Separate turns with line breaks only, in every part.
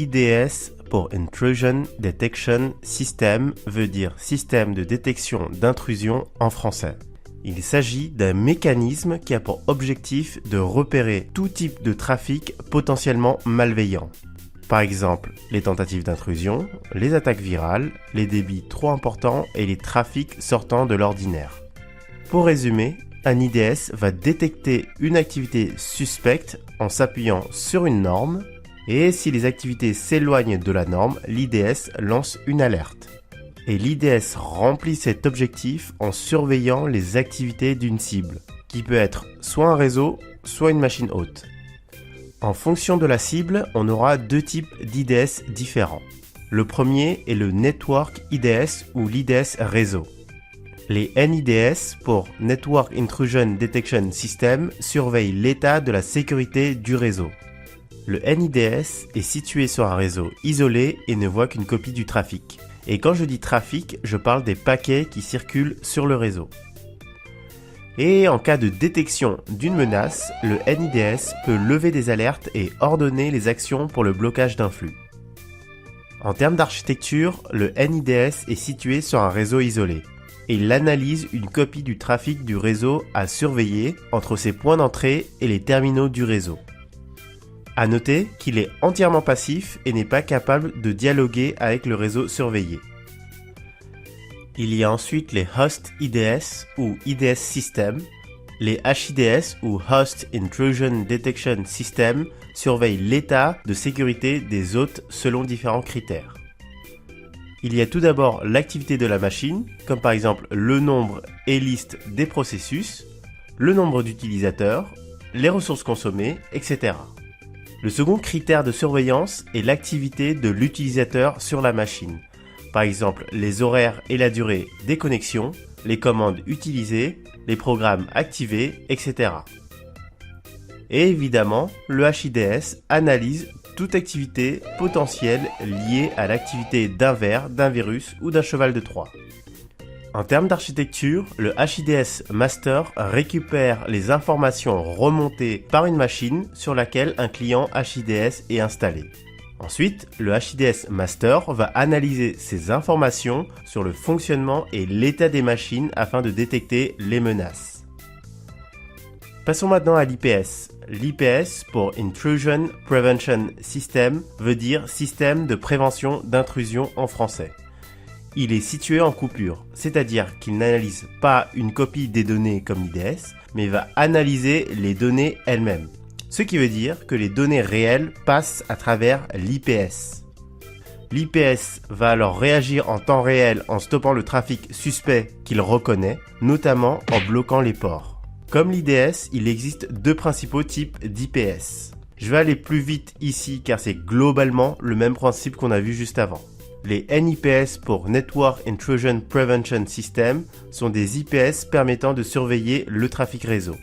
IDS pour Intrusion Detection System veut dire système de détection d'intrusion en français. Il s'agit d'un mécanisme qui a pour objectif de repérer tout type de trafic potentiellement malveillant. Par exemple, les tentatives d'intrusion, les attaques virales, les débits trop importants et les trafics sortant de l'ordinaire. Pour résumer, un IDS va détecter une activité suspecte en s'appuyant sur une norme, et si les activités s'éloignent de la norme, l'IDS lance une alerte. Et l'IDS remplit cet objectif en surveillant les activités d'une cible, qui peut être soit un réseau, soit une machine hôte. En fonction de la cible, on aura deux types d'IDS différents. Le premier est le Network IDS ou l'IDS réseau. Les NIDS, pour Network Intrusion Detection System, surveillent l'état de la sécurité du réseau. Le NIDS est situé sur un réseau isolé et ne voit qu'une copie du trafic. Et quand je dis trafic, je parle des paquets qui circulent sur le réseau. Et en cas de détection d'une menace, le NIDS peut lever des alertes et ordonner les actions pour le blocage d'un flux. En termes d'architecture, le NIDS est situé sur un réseau isolé. Et il analyse une copie du trafic du réseau à surveiller entre ses points d'entrée et les terminaux du réseau. À noter qu'il est entièrement passif et n'est pas capable de dialoguer avec le réseau surveillé. Il y a ensuite les Host IDS ou IDS System. Les HIDS ou Host Intrusion Detection System surveillent l'état de sécurité des hôtes selon différents critères. Il y a tout d'abord l'activité de la machine, comme par exemple le nombre et liste des processus, le nombre d'utilisateurs, les ressources consommées, etc. Le second critère de surveillance est l'activité de l'utilisateur sur la machine. Par exemple, les horaires et la durée des connexions, les commandes utilisées, les programmes activés, etc. Et évidemment, le HIDS analyse toute activité potentielle liée à l'activité d'un ver, d'un virus ou d'un cheval de Troie. En termes d'architecture, le HIDS Master récupère les informations remontées par une machine sur laquelle un client HIDS est installé. Ensuite, le HIDS Master va analyser ces informations sur le fonctionnement et l'état des machines afin de détecter les menaces. Passons maintenant à l'IPS. L'IPS pour Intrusion Prevention System veut dire système de prévention d'intrusion en français. Il est situé en coupure, c'est-à-dire qu'il n'analyse pas une copie des données comme l'IDS, mais va analyser les données elles-mêmes. Ce qui veut dire que les données réelles passent à travers l'IPS. L'IPS va alors réagir en temps réel en stoppant le trafic suspect qu'il reconnaît, notamment en bloquant les ports. Comme l'IDS, il existe deux principaux types d'IPS. Je vais aller plus vite ici car c'est globalement le même principe qu'on a vu juste avant. Les NIPS pour Network Intrusion Prevention System sont des IPS permettant de surveiller le trafic réseau.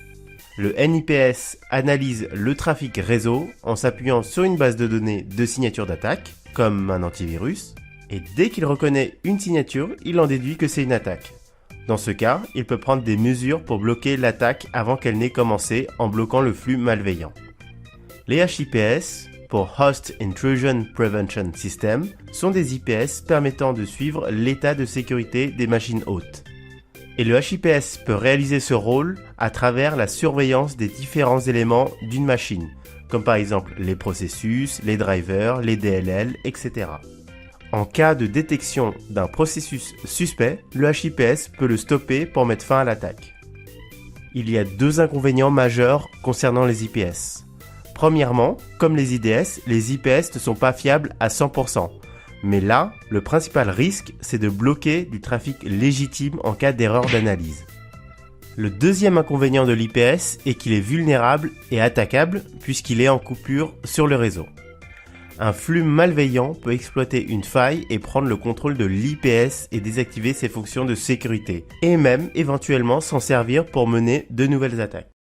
Le NIPS analyse le trafic réseau en s'appuyant sur une base de données de signatures d'attaque, comme un antivirus, et dès qu'il reconnaît une signature, il en déduit que c'est une attaque. Dans ce cas, il peut prendre des mesures pour bloquer l'attaque avant qu'elle n'ait commencé en bloquant le flux malveillant. Les HIPS pour Host Intrusion Prevention System sont des IPS permettant de suivre l'état de sécurité des machines hôtes. Et le HIPS peut réaliser ce rôle à travers la surveillance des différents éléments d'une machine, comme par exemple les processus, les drivers, les DLL, etc. En cas de détection d'un processus suspect, le HIPS peut le stopper pour mettre fin à l'attaque. Il y a deux inconvénients majeurs concernant les IPS. Premièrement, comme les IDS ne sont pas fiables à 100%. Mais là, le principal risque, c'est de bloquer du trafic légitime en cas d'erreur d'analyse. Le deuxième inconvénient de l'IPS est qu'il est vulnérable et attaquable puisqu'il est en coupure sur le réseau. Un flux malveillant peut exploiter une faille et prendre le contrôle de l'IPS et désactiver ses fonctions de sécurité, et même éventuellement s'en servir pour mener de nouvelles attaques.